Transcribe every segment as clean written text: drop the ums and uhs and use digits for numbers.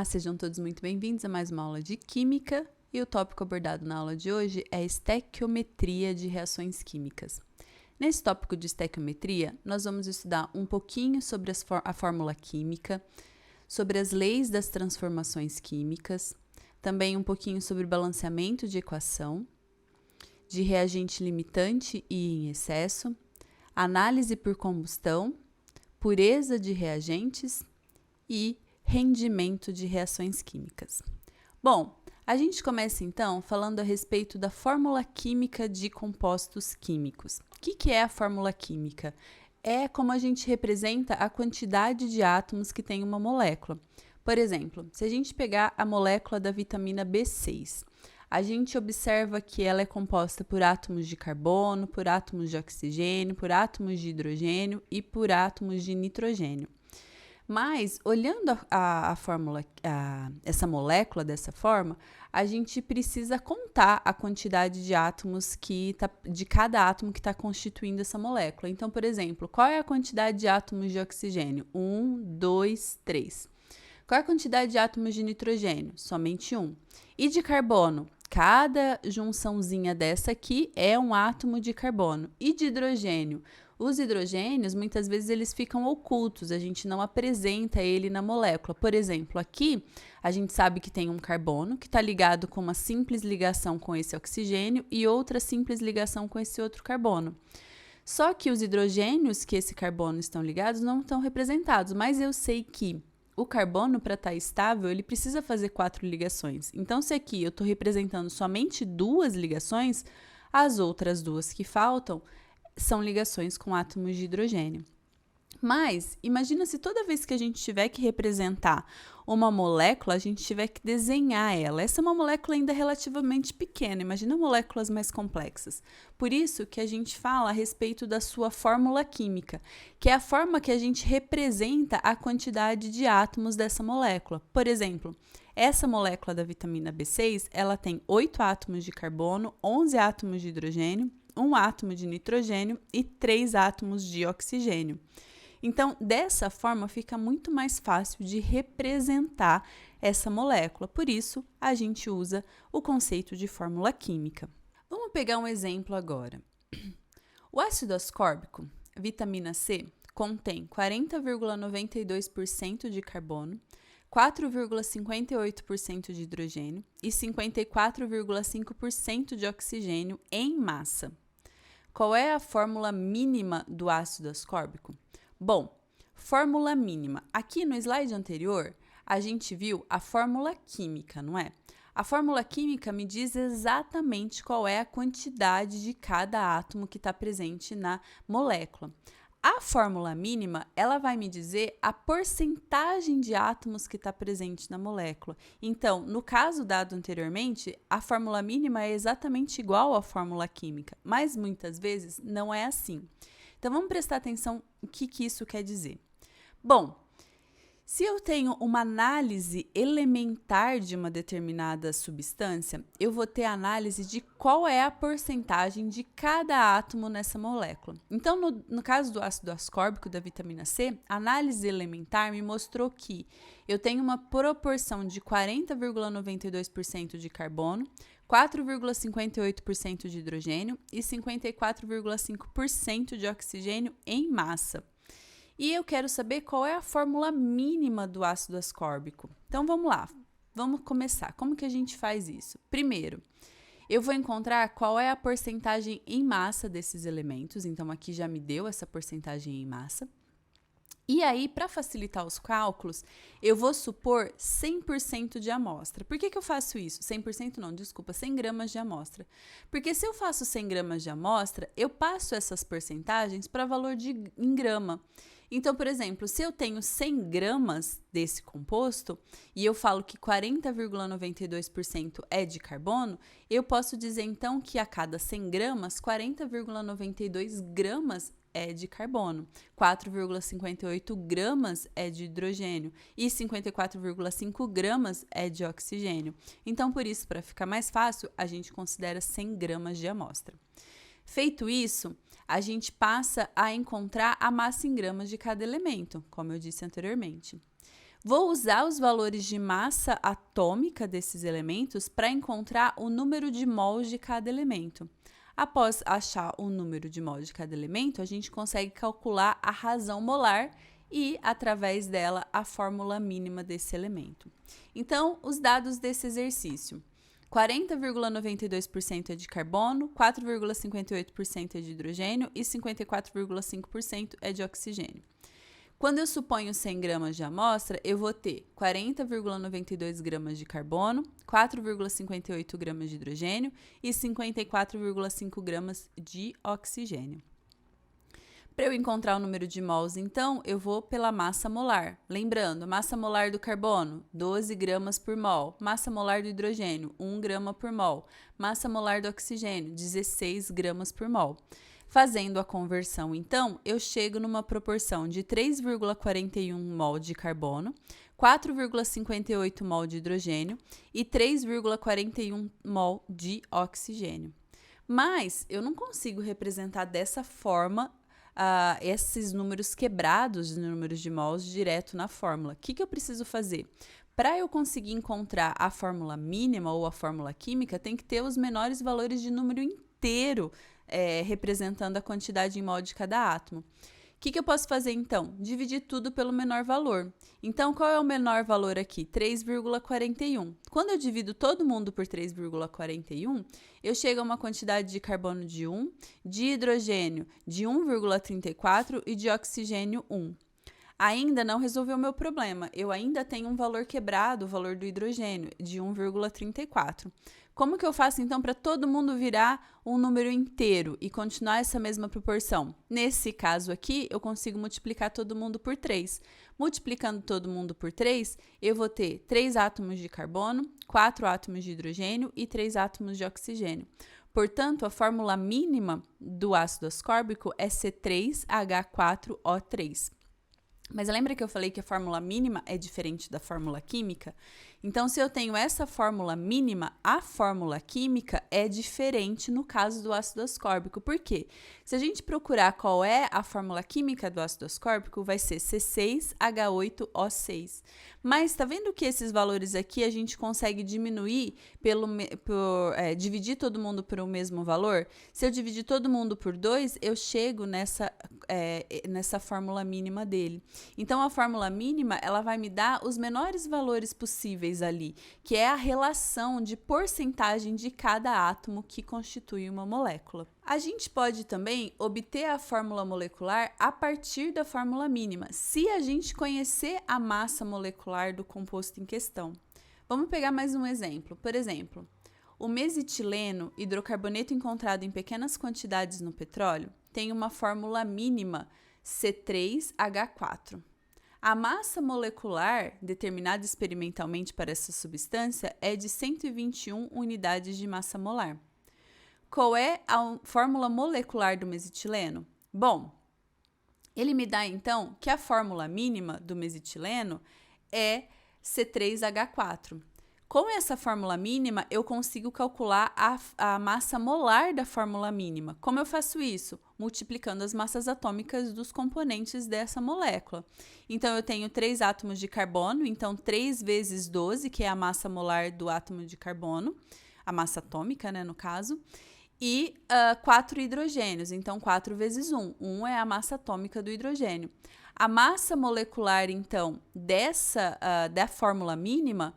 sejam todos muito bem-vindos a mais uma aula de Química e o tópico abordado na aula de hoje é estequiometria de reações químicas. Nesse tópico de estequiometria, nós vamos estudar um pouquinho sobre a fórmula química, sobre as leis das transformações químicas, também um pouquinho sobre balanceamento de equação, de reagente limitante e em excesso, análise por combustão, pureza de reagentes e rendimento de reações químicas. Bom, a gente começa então falando a respeito da fórmula química de compostos químicos. O que é a fórmula química? É como a gente representa a quantidade de átomos que tem uma molécula. Por exemplo, se a gente pegar a molécula da vitamina B6, a gente observa que ela é composta por átomos de carbono, por átomos de oxigênio, por átomos de hidrogênio e por átomos de nitrogênio. Mas, olhando essa molécula dessa forma, a gente precisa contar a quantidade de átomos de cada átomo que está constituindo essa molécula. Então, por exemplo, qual é a quantidade de átomos de oxigênio? 1, 2, 3. Qual é a quantidade de átomos de nitrogênio? Somente 1. E de carbono? Cada junçãozinha dessa aqui é um átomo de carbono. E de hidrogênio? Os hidrogênios, muitas vezes, eles ficam ocultos, a gente não apresenta ele na molécula. Por exemplo, aqui, a gente sabe que tem um carbono que está ligado com uma simples ligação com esse oxigênio e outra simples ligação com esse outro carbono. Só que os hidrogênios que esse carbono estão ligados não estão representados, mas eu sei que o carbono, para estar estável, ele precisa fazer 4 ligações. Então, se aqui eu estou representando somente 2 ligações, as outras 2 que faltam são ligações com átomos de hidrogênio. Mas, imagina se toda vez que a gente tiver que representar uma molécula, a gente tiver que desenhar ela. Essa é uma molécula ainda relativamente pequena, imagina moléculas mais complexas. Por isso que a gente fala a respeito da sua fórmula química, que é a forma que a gente representa a quantidade de átomos dessa molécula. Por exemplo, essa molécula da vitamina B6, ela tem 8 átomos de carbono, 11 átomos de hidrogênio, 1 átomo de nitrogênio e 3 átomos de oxigênio. Então, dessa forma, fica muito mais fácil de representar essa molécula. Por isso, a gente usa o conceito de fórmula química. Vamos pegar um exemplo agora. O ácido ascórbico, vitamina C, contém 40,92% de carbono, 4,58% de hidrogênio e 54,5% de oxigênio em massa. Qual é a fórmula mínima do ácido ascórbico? Bom, fórmula mínima. Aqui no slide anterior, a gente viu a fórmula química, não é? A fórmula química me diz exatamente qual é a quantidade de cada átomo que está presente na molécula. A fórmula mínima, ela vai me dizer a porcentagem de átomos que está presente na molécula. Então, no caso dado anteriormente, a fórmula mínima é exatamente igual à fórmula química, mas muitas vezes não é assim. Então, vamos prestar atenção no que isso quer dizer. Bom, se eu tenho uma análise elementar de uma determinada substância, eu vou ter análise de qual é a porcentagem de cada átomo nessa molécula. Então, no caso do ácido ascórbico da vitamina C, a análise elementar me mostrou que eu tenho uma proporção de 40,92% de carbono, 4,58% de hidrogênio e 54,5% de oxigênio em massa. E eu quero saber qual é a fórmula mínima do ácido ascórbico. Então, vamos lá. Vamos começar. Como que a gente faz isso? Primeiro, eu vou encontrar qual é a porcentagem em massa desses elementos. Então, aqui já me deu essa porcentagem em massa. E aí, para facilitar os cálculos, eu vou supor 100% de amostra. Por que eu faço isso? 100% não, desculpa, 100 gramas de amostra. Porque se eu faço 100 gramas de amostra, eu passo essas porcentagens para valor em grama. Então, por exemplo, se eu tenho 100 gramas desse composto e eu falo que 40,92% é de carbono, eu posso dizer então que a cada 100 gramas, 40,92 gramas é de carbono, 4,58 gramas é de hidrogênio e 54,5 gramas é de oxigênio. Então, por isso, para ficar mais fácil, a gente considera 100 gramas de amostra. Feito isso, a gente passa a encontrar a massa em gramas de cada elemento, como eu disse anteriormente. Vou usar os valores de massa atômica desses elementos para encontrar o número de mols de cada elemento. Após achar o número de mols de cada elemento, a gente consegue calcular a razão molar e, através dela, a fórmula mínima desse elemento. Então, os dados desse exercício. 40,92% é de carbono, 4,58% é de hidrogênio e 54,5% é de oxigênio. Quando eu suponho 100 gramas de amostra, eu vou ter 40,92 gramas de carbono, 4,58 gramas de hidrogênio e 54,5 gramas de oxigênio. Para eu encontrar o número de mols, então, eu vou pela massa molar. Lembrando, massa molar do carbono, 12 gramas por mol. Massa molar do hidrogênio, 1 grama por mol. Massa molar do oxigênio, 16 gramas por mol. Fazendo a conversão, então, eu chego numa proporção de 3,41 mol de carbono, 4,58 mol de hidrogênio e 3,41 mol de oxigênio. Mas eu não consigo representar dessa forma esses números quebrados de números de mols direto na fórmula. O que eu preciso fazer? Para eu conseguir encontrar a fórmula mínima ou a fórmula química, tem que ter os menores valores de número inteiro representando a quantidade em mol de cada átomo. O que eu posso fazer, então? Dividir tudo pelo menor valor. Então, qual é o menor valor aqui? 3,41. Quando eu divido todo mundo por 3,41, eu chego a uma quantidade de carbono de 1, de hidrogênio de 1,34 e de oxigênio 1. Ainda não resolveu o meu problema. Eu ainda tenho um valor quebrado, o valor do hidrogênio, de 1,34. Como que eu faço, então, para todo mundo virar um número inteiro e continuar essa mesma proporção? Nesse caso aqui, eu consigo multiplicar todo mundo por 3. Multiplicando todo mundo por 3, eu vou ter 3 átomos de carbono, 4 átomos de hidrogênio e 3 átomos de oxigênio. Portanto, a fórmula mínima do ácido ascórbico é C3H4O3. Mas lembra que eu falei que a fórmula mínima é diferente da fórmula química? Então, se eu tenho essa fórmula mínima, a fórmula química é diferente no caso do ácido ascórbico. Por quê? Se a gente procurar qual é a fórmula química do ácido ascórbico, vai ser C6H8O6. Mas tá vendo que esses valores aqui a gente consegue diminuir dividir todo mundo por um mesmo valor? Se eu dividir todo mundo por 2, eu chego nessa fórmula mínima dele. Então, a fórmula mínima, ela vai me dar os menores valores possíveis ali, que é a relação de porcentagem de cada átomo que constitui uma molécula. A gente pode também obter a fórmula molecular a partir da fórmula mínima, se a gente conhecer a massa molecular do composto em questão. Vamos pegar mais um exemplo. Por exemplo, o mesetileno, hidrocarboneto encontrado em pequenas quantidades no petróleo, tem uma fórmula mínima C3H4. A massa molecular determinada experimentalmente para essa substância é de 121 unidades de massa molar. Qual é a fórmula molecular do mesetileno? Bom, ele me dá então que a fórmula mínima do mesetileno é C3H4. Com essa fórmula mínima, eu consigo calcular a massa molar da fórmula mínima. Como eu faço isso? Multiplicando as massas atômicas dos componentes dessa molécula. Então, eu tenho 3 átomos de carbono, então 3 vezes 12, que é a massa molar do átomo de carbono, a massa atômica, né, no caso, e 4 hidrogênios, então 4 vezes 1. 1 é a massa atômica do hidrogênio. A massa molecular, então, da fórmula mínima,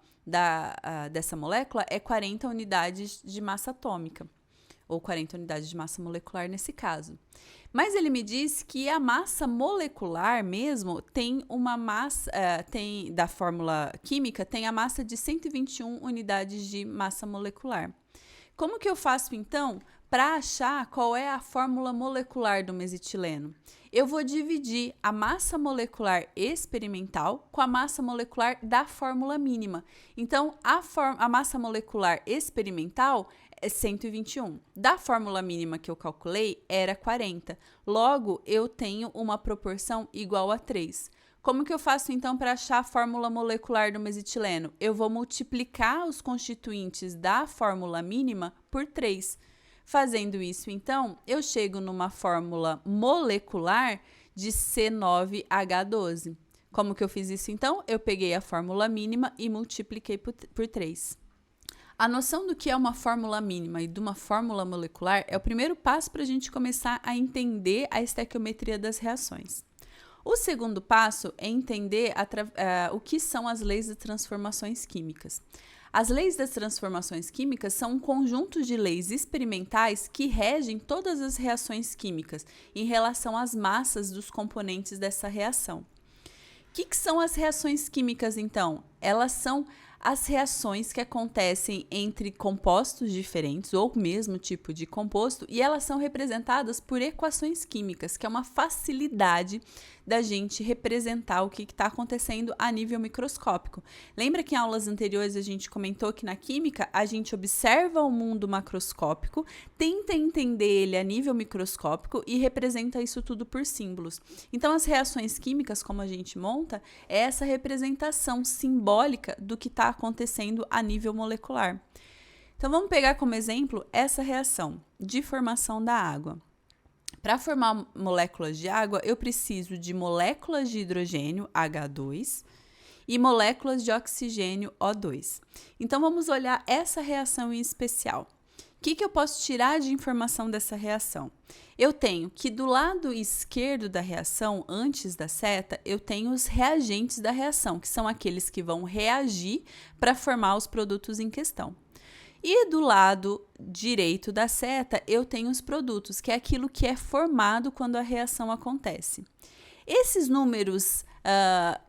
dessa molécula é 40 unidades de massa atômica, ou 40 unidades de massa molecular nesse caso. Mas ele me diz que a massa molecular mesmo tem uma massa, da fórmula química, tem a massa de 121 unidades de massa molecular. Como que eu faço, então, para achar qual é a fórmula molecular do mesetileno? Eu vou dividir a massa molecular experimental com a massa molecular da fórmula mínima. Então, a massa molecular experimental é 121. Da fórmula mínima que eu calculei, era 40. Logo, eu tenho uma proporção igual a 3. Como que eu faço, então, para achar a fórmula molecular do mesetileno? Eu vou multiplicar os constituintes da fórmula mínima por 3. Fazendo isso, então, eu chego numa fórmula molecular de C9H12. Como que eu fiz isso então? Eu peguei a fórmula mínima e multipliquei por 3. A noção do que é uma fórmula mínima e de uma fórmula molecular é o primeiro passo para a gente começar a entender a estequiometria das reações. O segundo passo é entender o que são as leis das transformações químicas. As leis das transformações químicas são um conjunto de leis experimentais que regem todas as reações químicas em relação às massas dos componentes dessa reação. O que são as reações químicas, então? Elas são as reações que acontecem entre compostos diferentes ou mesmo tipo de composto, e elas são representadas por equações químicas, que é uma facilidade da gente representar o que está acontecendo a nível microscópico. Lembra que em aulas anteriores a gente comentou que na química a gente observa o mundo macroscópico, tenta entender ele a nível microscópico e representa isso tudo por símbolos. Então as reações químicas, como a gente monta, é essa representação simbólica do que está acontecendo a nível molecular. Então vamos pegar como exemplo essa reação de formação da água. Para formar moléculas de água, eu preciso de moléculas de hidrogênio, H2, e moléculas de oxigênio, O2. Então, vamos olhar essa reação em especial. O que eu posso tirar de informação dessa reação? Eu tenho que do lado esquerdo da reação, antes da seta, eu tenho os reagentes da reação, que são aqueles que vão reagir para formar os produtos em questão. E do lado direito da seta, eu tenho os produtos, que é aquilo que é formado quando a reação acontece. Esses números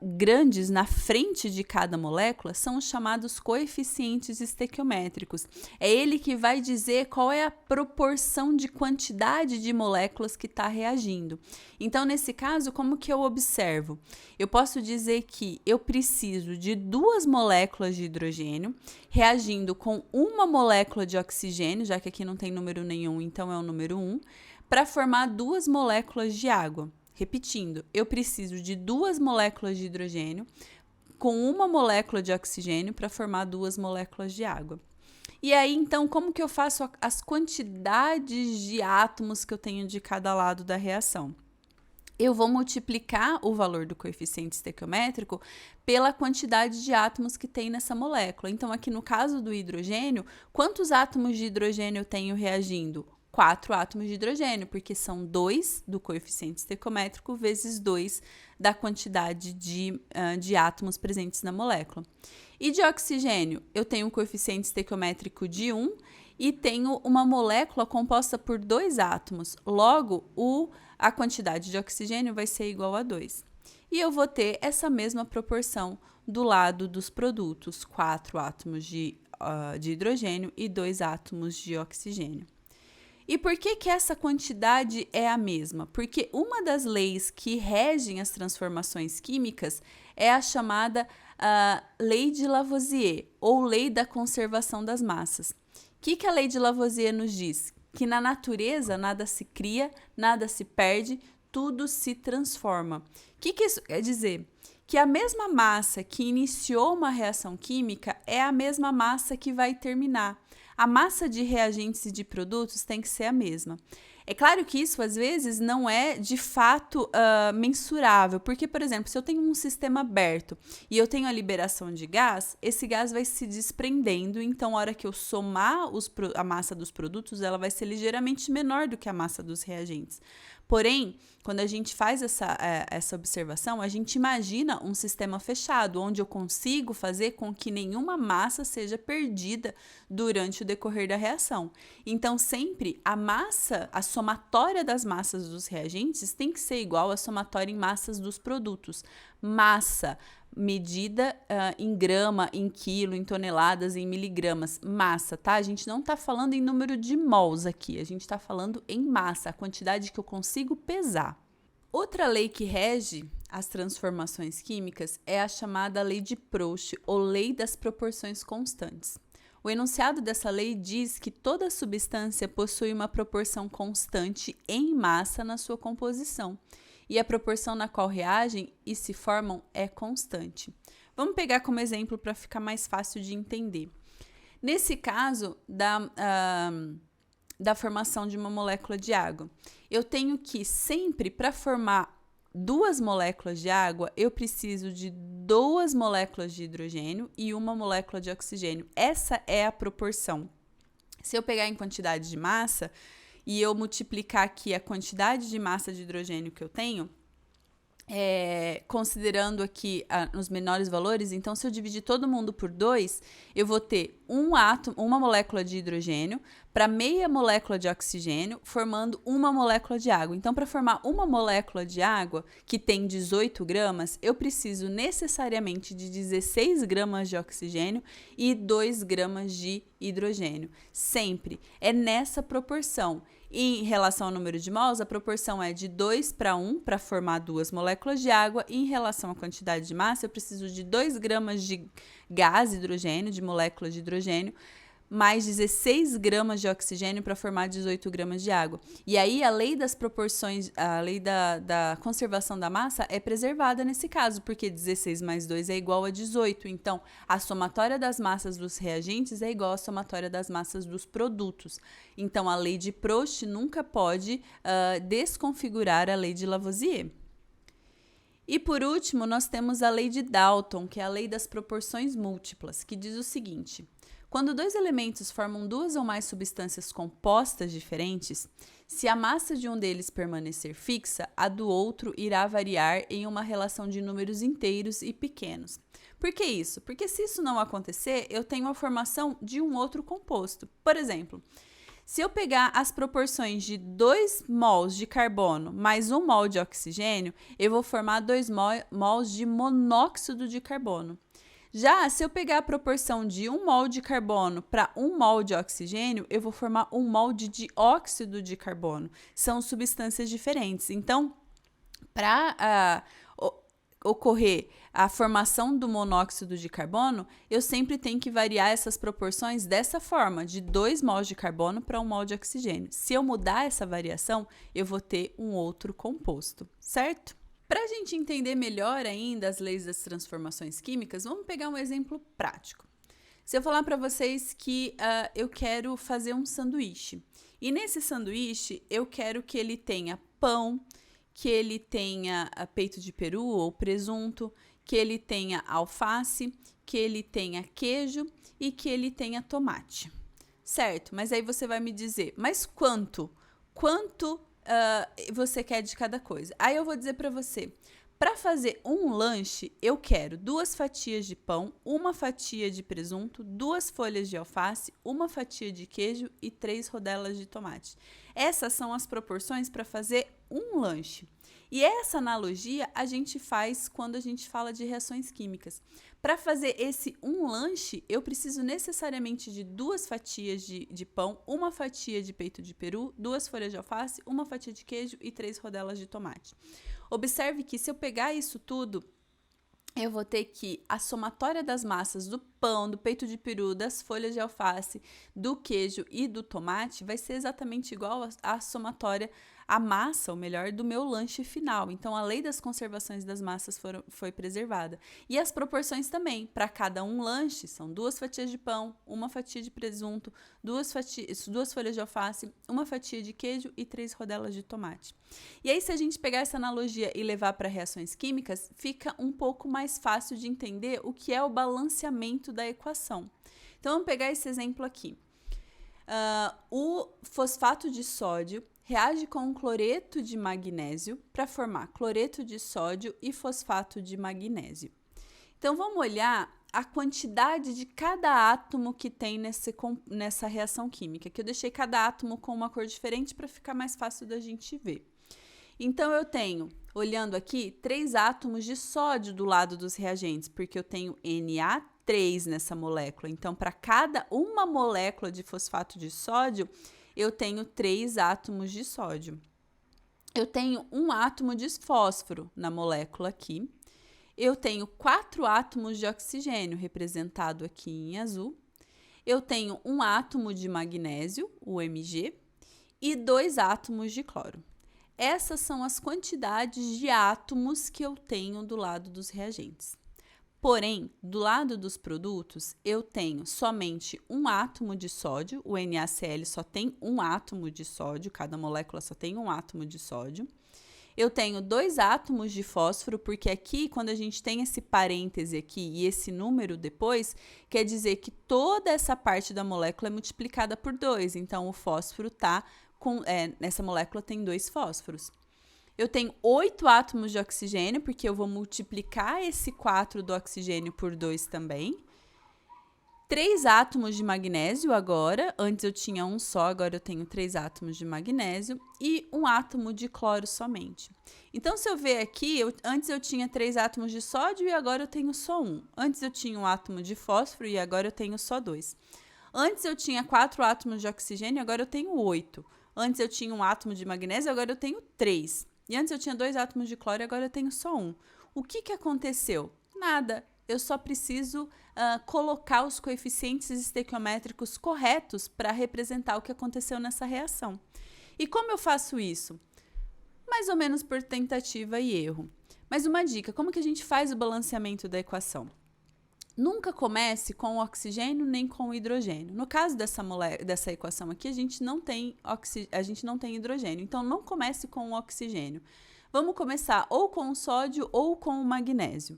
grandes na frente de cada molécula são os chamados coeficientes estequiométricos. É ele que vai dizer qual é a proporção de quantidade de moléculas que está reagindo. Então, nesse caso, como que eu observo? Eu posso dizer que eu preciso de 2 moléculas de hidrogênio reagindo com uma molécula de oxigênio, já que aqui não tem número nenhum, então é o número 1, para formar 2 moléculas de água. Repetindo, eu preciso de 2 moléculas de hidrogênio com uma molécula de oxigênio para formar 2 moléculas de água. E aí, então, como que eu faço as quantidades de átomos que eu tenho de cada lado da reação? Eu vou multiplicar o valor do coeficiente estequiométrico pela quantidade de átomos que tem nessa molécula. Então, aqui no caso do hidrogênio, quantos átomos de hidrogênio eu tenho reagindo? 4 átomos de hidrogênio, porque são 2 do coeficiente estequiométrico vezes 2 da quantidade de átomos presentes na molécula. E de oxigênio, eu tenho um coeficiente estequiométrico de 1 e tenho uma molécula composta por 2 átomos. Logo, a quantidade de oxigênio vai ser igual a 2. E eu vou ter essa mesma proporção do lado dos produtos, 4 átomos de hidrogênio e 2 átomos de oxigênio. E por que essa quantidade é a mesma? Porque uma das leis que regem as transformações químicas é a chamada Lei de Lavoisier, ou Lei da Conservação das Massas. O que a Lei de Lavoisier nos diz? Que na natureza nada se cria, nada se perde, tudo se transforma. O que isso quer dizer? Que a mesma massa que iniciou uma reação química é a mesma massa que vai terminar. A massa de reagentes e de produtos tem que ser a mesma. É claro que isso, às vezes, não é de fato mensurável, porque, por exemplo, se eu tenho um sistema aberto e eu tenho a liberação de gás, esse gás vai se desprendendo, então, a hora que eu somar a massa dos produtos, ela vai ser ligeiramente menor do que a massa dos reagentes. Porém, quando a gente faz essa observação, a gente imagina um sistema fechado, onde eu consigo fazer com que nenhuma massa seja perdida durante o decorrer da reação. Então, sempre a massa, a somatória das massas dos reagentes tem que ser igual à somatória em massas dos produtos. Massa medida em grama, em quilo, em toneladas, em miligramas, massa, tá? A gente não tá falando em número de mols aqui, a gente tá falando em massa, a quantidade que eu consigo pesar. Outra lei que rege as transformações químicas é a chamada Lei de Proust, ou Lei das Proporções Constantes. O enunciado dessa lei diz que toda substância possui uma proporção constante em massa na sua composição, e a proporção na qual reagem e se formam é constante. Vamos pegar como exemplo para ficar mais fácil de entender. Nesse caso da formação de uma molécula de água, eu tenho que sempre, para formar 2 moléculas de água, eu preciso de 2 moléculas de hidrogênio e 1 molécula de oxigênio. Essa é a proporção. Se eu pegar em quantidade de massa e eu multiplicar aqui a quantidade de massa de hidrogênio que eu tenho, considerando aqui os menores valores, então se eu dividir todo mundo por 2, eu vou ter uma molécula de hidrogênio para meia molécula de oxigênio, formando uma molécula de água. Então, para formar uma molécula de água, que tem 18 gramas, eu preciso necessariamente de 16 gramas de oxigênio e 2 gramas de hidrogênio. Sempre. É nessa proporção. Em relação ao número de mols, a proporção é de 2 para 1 para formar 2 moléculas de água. E em relação à quantidade de massa, eu preciso de 2 gramas de gás hidrogênio, de moléculas de hidrogênio, mais 16 gramas de oxigênio para formar 18 gramas de água. E aí a lei das proporções, a lei da conservação da massa é preservada nesse caso, porque 16 mais 2 é igual a 18. Então, a somatória das massas dos reagentes é igual à somatória das massas dos produtos. Então, a lei de Proust nunca pode desconfigurar a lei de Lavoisier. E por último, nós temos a lei de Dalton, que é a lei das proporções múltiplas, que diz o seguinte: quando 2 elementos formam 2 ou mais substâncias compostas diferentes, se a massa de um deles permanecer fixa, a do outro irá variar em uma relação de números inteiros e pequenos. Por que isso? Porque se isso não acontecer, eu tenho a formação de um outro composto. Por exemplo, se eu pegar as proporções de 2 mols de carbono mais 1 mol de oxigênio, eu vou formar 2 mols de monóxido de carbono. Já se eu pegar a proporção de 1 mol de carbono para 1 mol de oxigênio, eu vou formar 1 mol de dióxido de carbono. São substâncias diferentes. Então, para ocorrer a formação do monóxido de carbono, eu sempre tenho que variar essas proporções dessa forma, de 2 mols de carbono para 1 mol de oxigênio. Se eu mudar essa variação, eu vou ter um outro composto, certo? Para a gente entender melhor ainda as leis das transformações químicas, vamos pegar um exemplo prático. Se eu falar para vocês que eu quero fazer um sanduíche, e nesse sanduíche eu quero que ele tenha pão, que ele tenha peito de peru ou presunto, que ele tenha alface, que ele tenha queijo e que ele tenha tomate. Certo, mas aí você vai me dizer, mas quanto? Quanto você quer de cada coisa? Aí eu vou dizer para você, para fazer um lanche, eu quero 2 fatias de pão, 1 fatia de presunto, 2 folhas de alface, 1 fatia de queijo e 3 rodelas de tomate. Essas são as proporções para fazer um lanche. E essa analogia a gente faz quando a gente fala de reações químicas. Para fazer esse um lanche, eu preciso necessariamente de 2 fatias de pão, 1 fatia de peito de peru, 2 folhas de alface, 1 fatia de queijo e 3 rodelas de tomate. Observe que se eu pegar isso tudo, eu vou ter que a somatória das massas do pão, do peito de peru, das folhas de alface, do queijo e do tomate vai ser exatamente igual à somatória, a massa, ou melhor, do meu lanche final. Então, a lei das conservações das massas foi preservada. E as proporções também. Para cada um lanche, são 2 fatias de pão, 1 fatia de presunto, 2 folhas de alface, 1 fatia de queijo e 3 rodelas de tomate. E aí, se a gente pegar essa analogia e levar para reações químicas, fica um pouco mais fácil de entender o que é o balanceamento da equação. Então, vamos pegar esse exemplo aqui. O fosfato de sódio reage com um cloreto de magnésio para formar cloreto de sódio e fosfato de magnésio. Então, vamos olhar a quantidade de cada átomo que tem nessa reação química, que eu deixei cada átomo com uma cor diferente para ficar mais fácil da gente ver. Então, eu tenho, olhando aqui, 3 átomos de sódio do lado dos reagentes, porque eu tenho Na3 nessa molécula. Então, para cada uma molécula de fosfato de sódio, eu tenho 3 átomos de sódio. Eu tenho 1 átomo de fósforo na molécula aqui. Eu tenho 4 átomos de oxigênio, representado aqui em azul. Eu tenho 1 átomo de magnésio, o Mg, e 2 átomos de cloro. Essas são as quantidades de átomos que eu tenho do lado dos reagentes. Porém, do lado dos produtos, eu tenho somente 1 átomo de sódio, o NaCl só tem 1 átomo de sódio, cada molécula só tem 1 átomo de sódio. Eu tenho 2 átomos de fósforo, porque aqui, quando a gente tem esse parêntese aqui e esse número depois, quer dizer que toda essa parte da molécula é multiplicada por 2. Então, o fósforo tá nessa molécula tem 2 fósforos. Eu tenho 8 átomos de oxigênio, porque eu vou multiplicar esse 4 do oxigênio por 2 também. 3 átomos de magnésio agora, antes eu tinha um só, agora eu tenho 3 átomos de magnésio e um átomo de cloro somente. Então, se eu ver aqui, antes eu tinha 3 átomos de sódio e agora eu tenho só um. Antes eu tinha um átomo de fósforo e agora eu tenho só 2. Antes eu tinha 4 átomos de oxigênio, agora eu tenho 8. Antes eu tinha um átomo de magnésio, agora eu tenho 3. E antes eu tinha 2 átomos de cloro e agora eu tenho só um. O que aconteceu? Nada. Eu só preciso colocar os coeficientes estequiométricos corretos para representar o que aconteceu nessa reação. E como eu faço isso? Mais ou menos por tentativa e erro. Mas uma dica, como que a gente faz o balanceamento da equação? Nunca comece com o oxigênio nem com o hidrogênio. No caso dessa equação aqui, a gente não tem hidrogênio, então não comece com o oxigênio. Vamos começar ou com o sódio ou com o magnésio.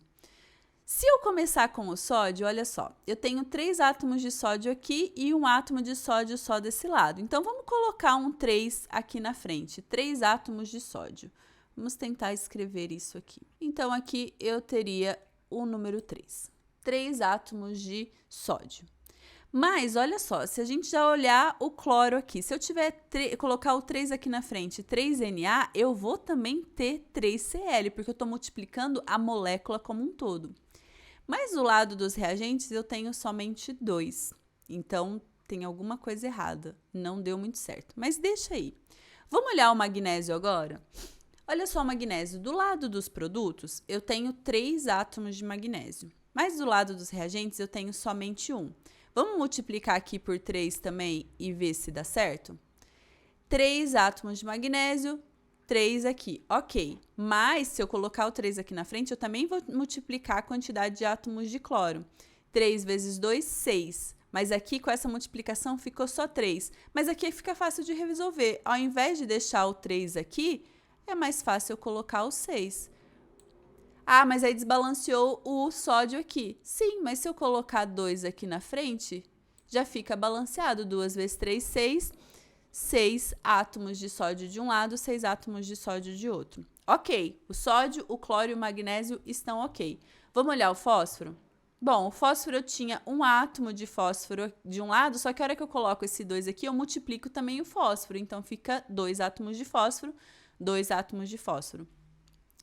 Se eu começar com o sódio, olha só, eu tenho 3 átomos de sódio aqui e um átomo de sódio só desse lado. Então, vamos colocar um 3 aqui na frente, 3 átomos de sódio. Vamos tentar escrever isso aqui. Então, aqui eu teria o número 3. 3 átomos de sódio. Mas, olha só, se a gente já olhar o cloro aqui, se eu colocar o 3 aqui na frente, 3Na, eu vou também ter 3Cl, porque eu estou multiplicando a molécula como um todo. Mas do lado dos reagentes eu tenho somente 2. Então, tem alguma coisa errada. Não deu muito certo. Mas deixa aí. Vamos olhar o magnésio agora? Olha só o magnésio. Do lado dos produtos, eu tenho 3 átomos de magnésio. Mas do lado dos reagentes, eu tenho somente 1. Vamos multiplicar aqui por 3 também e ver se dá certo? 3 átomos de magnésio, 3 aqui, ok. Mas, se eu colocar o 3 aqui na frente, eu também vou multiplicar a quantidade de átomos de cloro. 3 vezes 2, 6. Mas aqui, com essa multiplicação, ficou só 3. Mas aqui fica fácil de resolver. Ao invés de deixar o 3 aqui, é mais fácil eu colocar o 6. Ah, mas aí desbalanceou o sódio aqui. Sim, mas se eu colocar 2 aqui na frente, já fica balanceado. 2 vezes 3, 6. 6 átomos de sódio de um lado, 6 átomos de sódio de outro. Ok, o sódio, o cloro e o magnésio estão ok. Vamos olhar o fósforo? Bom, o fósforo eu tinha um átomo de fósforo de um lado, só que a hora que eu coloco esse 2 aqui, eu multiplico também o fósforo. Então, fica 2 átomos de fósforo, 2 átomos de fósforo.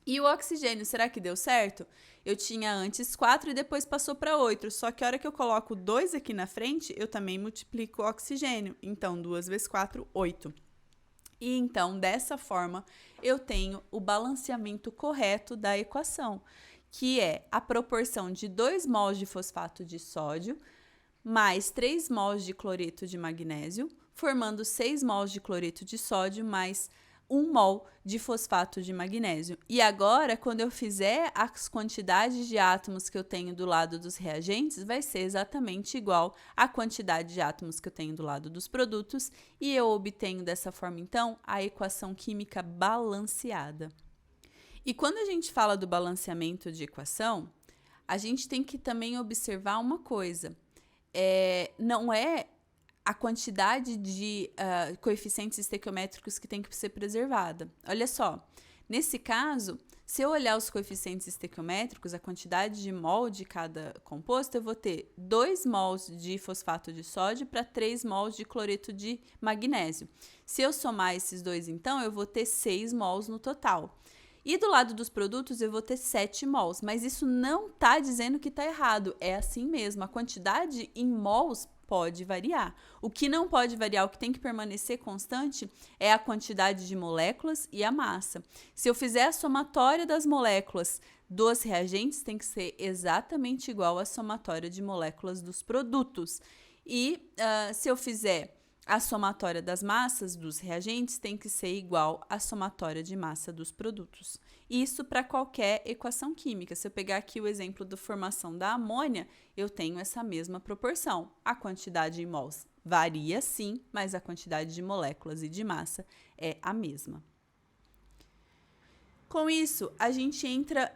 E o oxigênio, será que deu certo? Eu tinha antes 4 e depois passou para 8, só que a hora que eu coloco 2 aqui na frente, eu também multiplico o oxigênio. Então, 2 vezes 4, 8. E então, dessa forma, eu tenho o balanceamento correto da equação, que é a proporção de 2 mols de fosfato de sódio mais 3 mols de cloreto de magnésio, formando 6 mols de cloreto de sódio mais 1 mol de fosfato de magnésio. E agora, quando eu fizer as quantidades de átomos que eu tenho do lado dos reagentes, vai ser exatamente igual à quantidade de átomos que eu tenho do lado dos produtos, e eu obtenho dessa forma, então, a equação química balanceada. E quando a gente fala do balanceamento de equação, a gente tem que também observar uma coisa. Não é a quantidade de coeficientes estequiométricos que tem que ser preservada. Olha só, nesse caso, se eu olhar os coeficientes estequiométricos, a quantidade de mol de cada composto, eu vou ter 2 mols de fosfato de sódio para 3 mols de cloreto de magnésio. Se eu somar esses dois, então, eu vou ter 6 mols no total. E do lado dos produtos, eu vou ter 7 mols, mas isso não está dizendo que está errado, é assim mesmo. A quantidade em mols pode variar. O que não pode variar, o que tem que permanecer constante, é a quantidade de moléculas e a massa. Se eu fizer a somatória das moléculas dos reagentes, tem que ser exatamente igual à somatória de moléculas dos produtos. E se eu fizer a somatória das massas dos reagentes, tem que ser igual à somatória de massa dos produtos. Isso para qualquer equação química. Se eu pegar aqui o exemplo da formação da amônia, eu tenho essa mesma proporção. A quantidade em mols varia sim, mas a quantidade de moléculas e de massa é a mesma. Com isso, a gente entra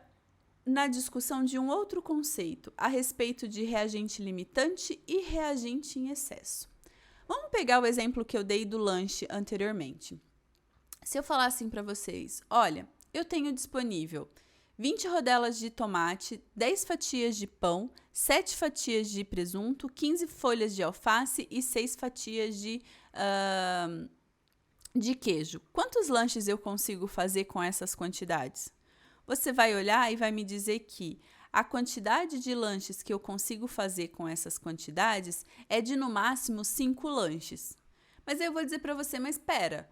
na discussão de um outro conceito a respeito de reagente limitante e reagente em excesso. Vamos pegar o exemplo que eu dei do lanche anteriormente. Se eu falar assim para vocês, olha, eu tenho disponível 20 rodelas de tomate, 10 fatias de pão, 7 fatias de presunto, 15 folhas de alface e 6 fatias de queijo. Quantos lanches eu consigo fazer com essas quantidades? Você vai olhar e vai me dizer que a quantidade de lanches que eu consigo fazer com essas quantidades é de no máximo 5 lanches. Mas aí eu vou dizer para você, mas espera,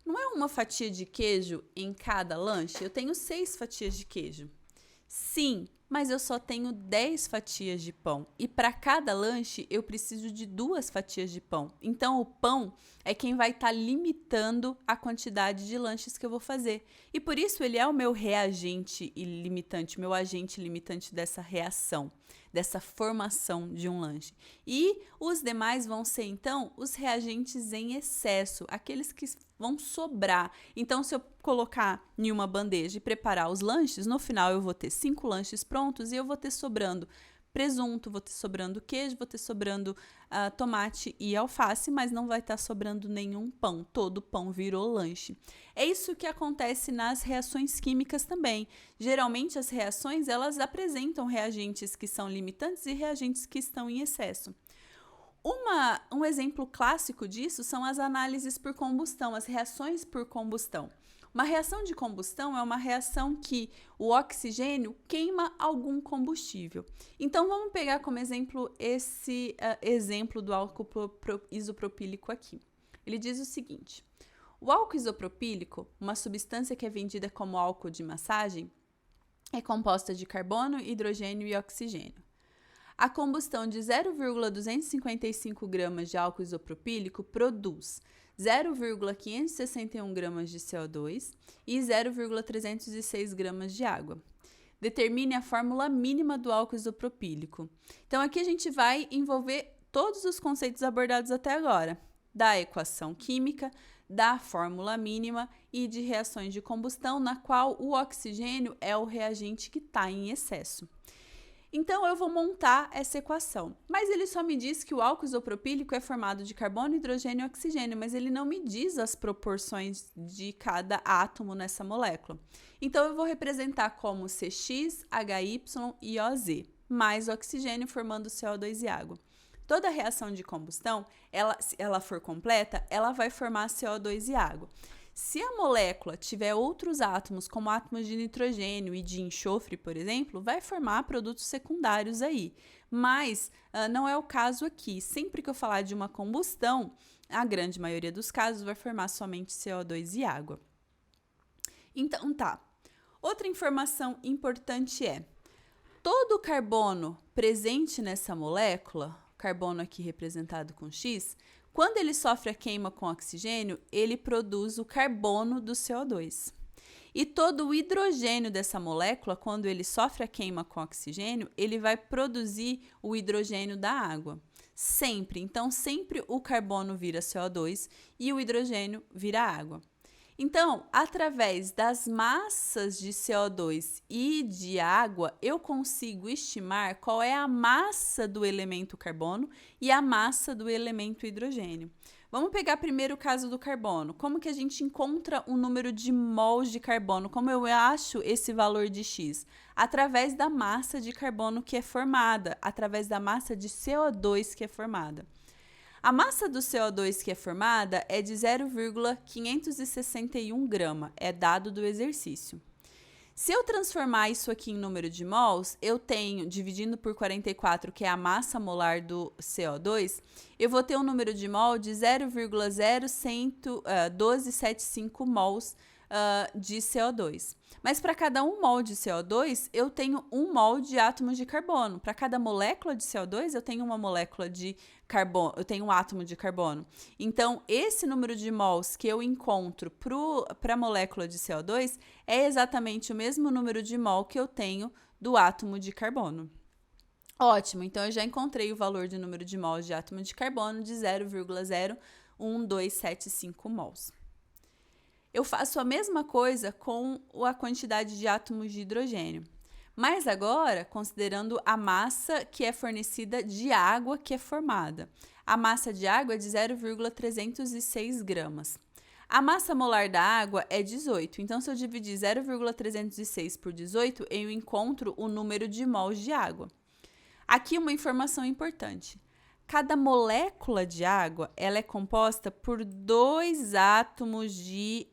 não é uma fatia de queijo em cada lanche? Eu tenho 6 fatias de queijo. Sim, mas eu só tenho 10 fatias de pão. E para cada lanche eu preciso de 2 fatias de pão. Então o pão é quem vai estar limitando a quantidade de lanches que eu vou fazer. E por isso ele é o meu reagente limitante, meu agente limitante dessa reação, dessa formação de um lanche. E os demais vão ser, então, os reagentes em excesso, aqueles que vão sobrar. Então, se eu colocar em uma bandeja e preparar os lanches, no final eu vou ter 5 lanches prontos e eu vou ter sobrando presunto, vou ter sobrando queijo, vou ter sobrando tomate e alface, mas não vai estar sobrando nenhum pão. Todo pão virou lanche. É isso que acontece nas reações químicas também. Geralmente as reações elas apresentam reagentes que são limitantes e reagentes que estão em excesso. Um exemplo clássico disso são as análises por combustão, as reações por combustão. Uma reação de combustão é uma reação que o oxigênio queima algum combustível. Então, vamos pegar como exemplo esse exemplo do álcool isopropílico aqui. Ele diz o seguinte: o álcool isopropílico, uma substância que é vendida como álcool de massagem, é composta de carbono, hidrogênio e oxigênio. A combustão de 0,255 gramas de álcool isopropílico produz 0,561 gramas de CO2 e 0,306 gramas de água. Determine a fórmula mínima do álcool isopropílico. Então, aqui a gente vai envolver todos os conceitos abordados até agora, da equação química, da fórmula mínima e de reações de combustão, na qual o oxigênio é o reagente que está em excesso. Então, eu vou montar essa equação. Mas ele só me diz que o álcool isopropílico é formado de carbono, hidrogênio e oxigênio, mas ele não me diz as proporções de cada átomo nessa molécula. Então, eu vou representar como CX, HY e OZ, mais oxigênio formando CO2 e água. Toda reação de combustão, se ela for completa, ela vai formar CO2 e água. Se a molécula tiver outros átomos, como átomos de nitrogênio e de enxofre, por exemplo, vai formar produtos secundários aí. Mas não é o caso aqui. Sempre que eu falar de uma combustão, a grande maioria dos casos vai formar somente CO2 e água. Então tá. Outra informação importante é: todo o carbono presente nessa molécula, carbono aqui representado com X, quando ele sofre a queima com oxigênio, ele produz o carbono do CO2. E todo o hidrogênio dessa molécula, quando ele sofre a queima com oxigênio, ele vai produzir o hidrogênio da água. Sempre. Então, sempre o carbono vira CO2 e o hidrogênio vira água. Então, através das massas de CO2 e de água, eu consigo estimar qual é a massa do elemento carbono e a massa do elemento hidrogênio. Vamos pegar primeiro o caso do carbono. Como que a gente encontra o número de mols de carbono? Como eu acho esse valor de X? Através da massa de carbono que é formada, através da massa de CO2 que é formada. A massa do CO2 que é formada é de 0,561 grama, é dado do exercício. Se eu transformar isso aqui em número de mols, eu tenho, dividindo por 44, que é a massa molar do CO2, eu vou ter um número de mol de 0,01275 mols de CO2. Mas para cada 1 mol de CO2, eu tenho 1 mol de átomos de carbono. Para cada molécula de CO2, eu tenho uma molécula de carbono, eu tenho um átomo de carbono. Então, esse número de mols que eu encontro para a molécula de CO2 é exatamente o mesmo número de mol que eu tenho do átomo de carbono. Ótimo, então eu já encontrei o valor do número de mols de átomo de carbono de 0,01275 mols. Eu faço a mesma coisa com a quantidade de átomos de hidrogênio. Mas agora, considerando a massa que é fornecida de água que é formada. A massa de água é de 0,306 gramas. A massa molar da água é 18, então se eu dividir 0,306 por 18, eu encontro o número de mols de água. Aqui uma informação importante. Cada molécula de água ela é composta por 2 átomos de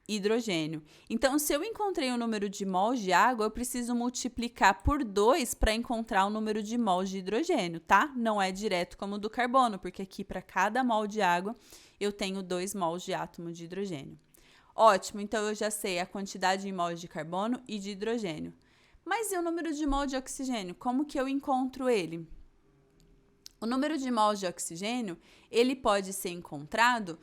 hidrogênio. Então, se eu encontrei o número de mols de água, eu preciso multiplicar por 2 para encontrar o número de mols de hidrogênio, tá? Não é direto como o do carbono, porque aqui para cada mol de água eu tenho 2 mols de átomo de hidrogênio. Ótimo, então eu já sei a quantidade em mols de carbono e de hidrogênio. Mas e o número de mol de oxigênio? Como que eu encontro ele? O número de mols de oxigênio, ele pode ser encontrado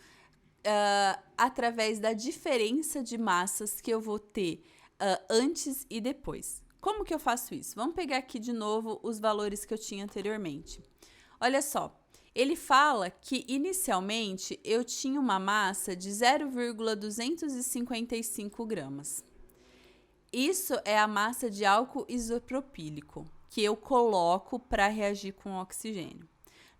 através da diferença de massas que eu vou ter antes e depois. Como que eu faço isso? Vamos pegar aqui de novo os valores que eu tinha anteriormente. Olha só, ele fala que inicialmente eu tinha uma massa de 0,255 gramas. Isso é a massa de álcool isopropílico que eu coloco para reagir com o oxigênio.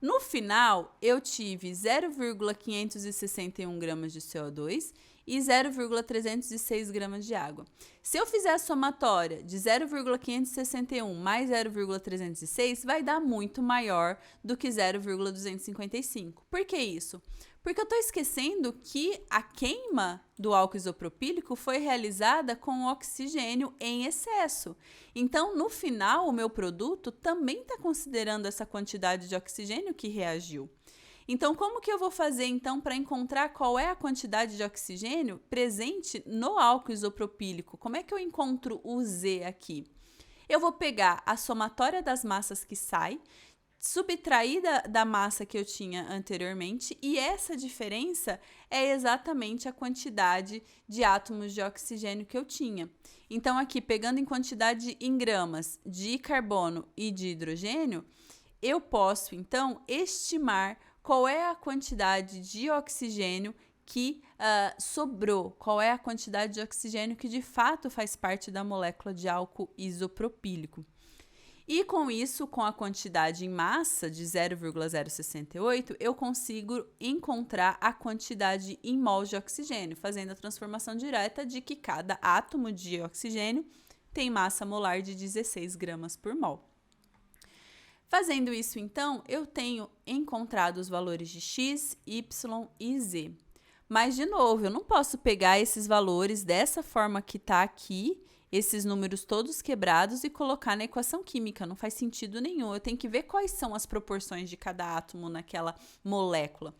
No final, eu tive 0,561 gramas de CO2 e 0,306 gramas de água. Se eu fizer a somatória de 0,561 mais 0,306, vai dar muito maior do que 0,255. Por que isso? Porque eu estou esquecendo que a queima do álcool isopropílico foi realizada com oxigênio em excesso. Então, no final, o meu produto também está considerando essa quantidade de oxigênio que reagiu. Então, como que eu vou fazer, então, para encontrar qual é a quantidade de oxigênio presente no álcool isopropílico? Como é que eu encontro o Z aqui? Eu vou pegar a somatória das massas que sai, subtrair da massa que eu tinha anteriormente, e essa diferença é exatamente a quantidade de átomos de oxigênio que eu tinha. Então, aqui, pegando em quantidade em gramas de carbono e de hidrogênio, eu posso, então, estimar qual é a quantidade de oxigênio que sobrou, qual é a quantidade de oxigênio que de fato faz parte da molécula de álcool isopropílico. E com isso, com a quantidade em massa de 0,068, eu consigo encontrar a quantidade em mols de oxigênio, fazendo a transformação direta de que cada átomo de oxigênio tem massa molar de 16 gramas por mol. Fazendo isso, então, eu tenho encontrado os valores de X, Y e Z. Mas, de novo, eu não posso pegar esses valores dessa forma que está aqui, esses números todos quebrados, e colocar na equação química. Não faz sentido nenhum. Eu tenho que ver quais são as proporções de cada átomo naquela molécula.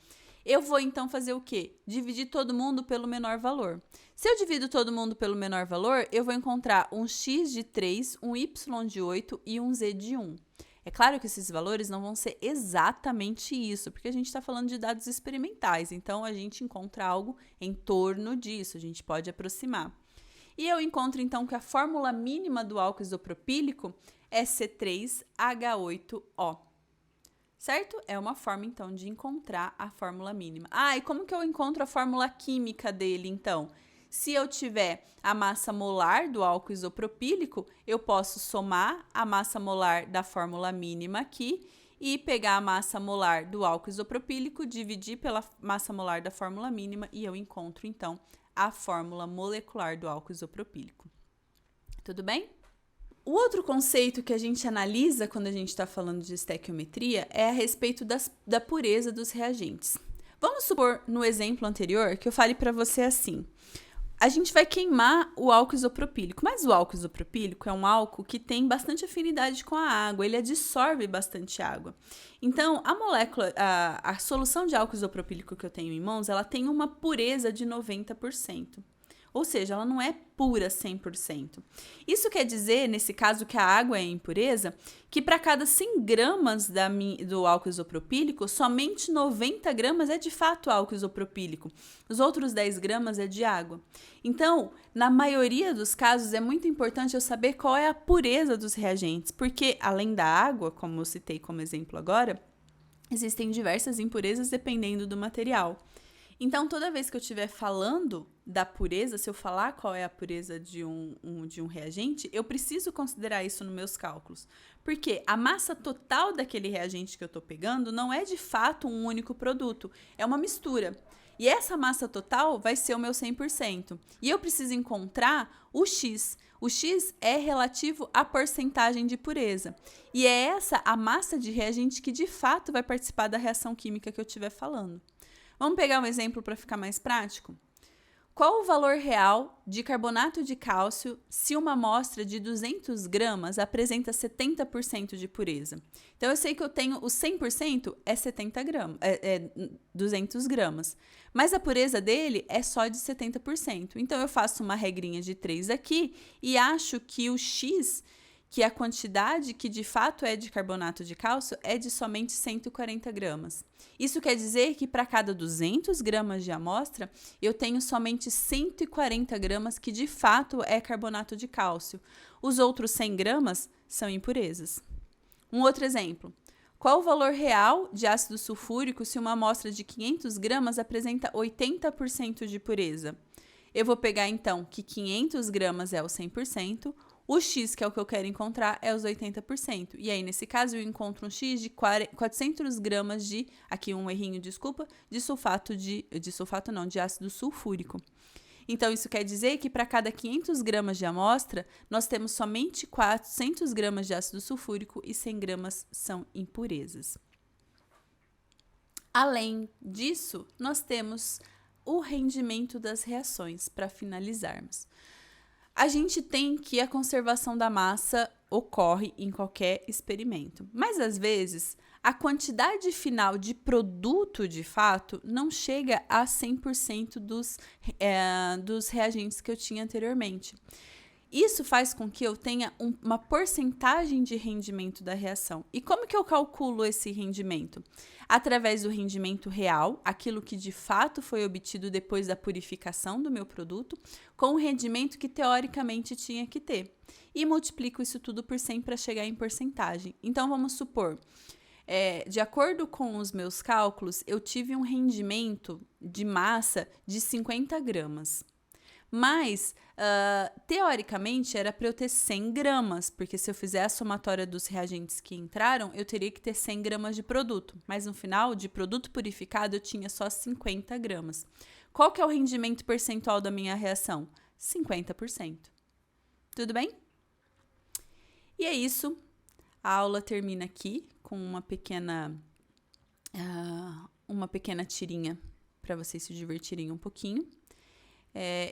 Eu vou, então, fazer o quê? Dividir todo mundo pelo menor valor. Se eu divido todo mundo pelo menor valor, eu vou encontrar um X de 3, um Y de 8 e um Z de 1. É claro que esses valores não vão ser exatamente isso, porque a gente está falando de dados experimentais, então a gente encontra algo em torno disso, a gente pode aproximar. E eu encontro então que a fórmula mínima do álcool isopropílico é C3H8O. Certo? É uma forma então de encontrar a fórmula mínima. E como que eu encontro a fórmula química dele então? Se eu tiver a massa molar do álcool isopropílico, eu posso somar a massa molar da fórmula mínima aqui e pegar a massa molar do álcool isopropílico, dividir pela massa molar da fórmula mínima e eu encontro, então, a fórmula molecular do álcool isopropílico. Tudo bem? O outro conceito que a gente analisa quando a gente está falando de estequiometria é a respeito da pureza dos reagentes. Vamos supor, no exemplo anterior, que eu fale para você assim: a gente vai queimar o álcool isopropílico, mas o álcool isopropílico é um álcool que tem bastante afinidade com a água, ele absorve bastante água. Então, a molécula, a solução de álcool isopropílico que eu tenho em mãos, ela tem uma pureza de 90%. Ou seja, ela não é pura 100%. Isso quer dizer, nesse caso, que a água é impureza, que para cada 100 gramas do álcool isopropílico, somente 90 gramas é de fato álcool isopropílico. Os outros 10 gramas é de água. Então, na maioria dos casos, é muito importante eu saber qual é a pureza dos reagentes, porque além da água, como eu citei como exemplo agora, existem diversas impurezas dependendo do material. Então, toda vez que eu estiver falando da pureza, se eu falar qual é a pureza de um reagente, eu preciso considerar isso nos meus cálculos. Porque a massa total daquele reagente que eu estou pegando não é de fato um único produto, é uma mistura. E essa massa total vai ser o meu 100%. E eu preciso encontrar o X. O X é relativo à porcentagem de pureza. E é essa a massa de reagente que de fato vai participar da reação química que eu estiver falando. Vamos pegar um exemplo para ficar mais prático? Qual o valor real de carbonato de cálcio se uma amostra de 200 gramas apresenta 70% de pureza? Então, eu sei que eu tenho o 100% é 70 gramas, é 200 gramas, mas a pureza dele é só de 70%. Então, eu faço uma regrinha de 3 aqui e acho que o X, que a quantidade que de fato é de carbonato de cálcio é de somente 140 gramas. Isso quer dizer que para cada 200 gramas de amostra, eu tenho somente 140 gramas que de fato é carbonato de cálcio. Os outros 100 gramas são impurezas. Um outro exemplo. Qual o valor real de ácido sulfúrico se uma amostra de 500 gramas apresenta 80% de pureza? Eu vou pegar então que 500 gramas é o 100%, o X, que é o que eu quero encontrar, é os 80%. E aí, nesse caso, eu encontro um X de 400 gramas de, aqui um errinho, desculpa, de ácido sulfúrico. Então, isso quer dizer que para cada 500 gramas de amostra, nós temos somente 400 gramas de ácido sulfúrico e 100 gramas são impurezas. Além disso, nós temos o rendimento das reações, para finalizarmos. A gente tem que a conservação da massa ocorre em qualquer experimento, mas às vezes a quantidade final de produto de fato não chega a 100% dos reagentes que eu tinha anteriormente. Isso faz com que eu tenha uma porcentagem de rendimento da reação. E como que eu calculo esse rendimento? Através do rendimento real, aquilo que de fato foi obtido depois da purificação do meu produto, com o rendimento que teoricamente tinha que ter. E multiplico isso tudo por 100 para chegar em porcentagem. Então, vamos supor, de acordo com os meus cálculos, eu tive um rendimento de massa de 50 gramas. Mas, teoricamente, era para eu ter 100 gramas, porque se eu fizer a somatória dos reagentes que entraram, eu teria que ter 100 gramas de produto. Mas, no final, de produto purificado, eu tinha só 50 gramas. Qual que é o rendimento percentual da minha reação? 50%. Tudo bem? E é isso. A aula termina aqui com uma pequena tirinha para vocês se divertirem um pouquinho.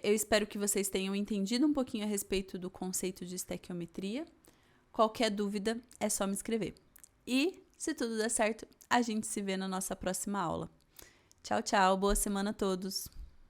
Eu espero que vocês tenham entendido um pouquinho a respeito do conceito de estequiometria. Qualquer dúvida, é só me escrever. E, se tudo der certo, a gente se vê na nossa próxima aula. Tchau, tchau. Boa semana a todos.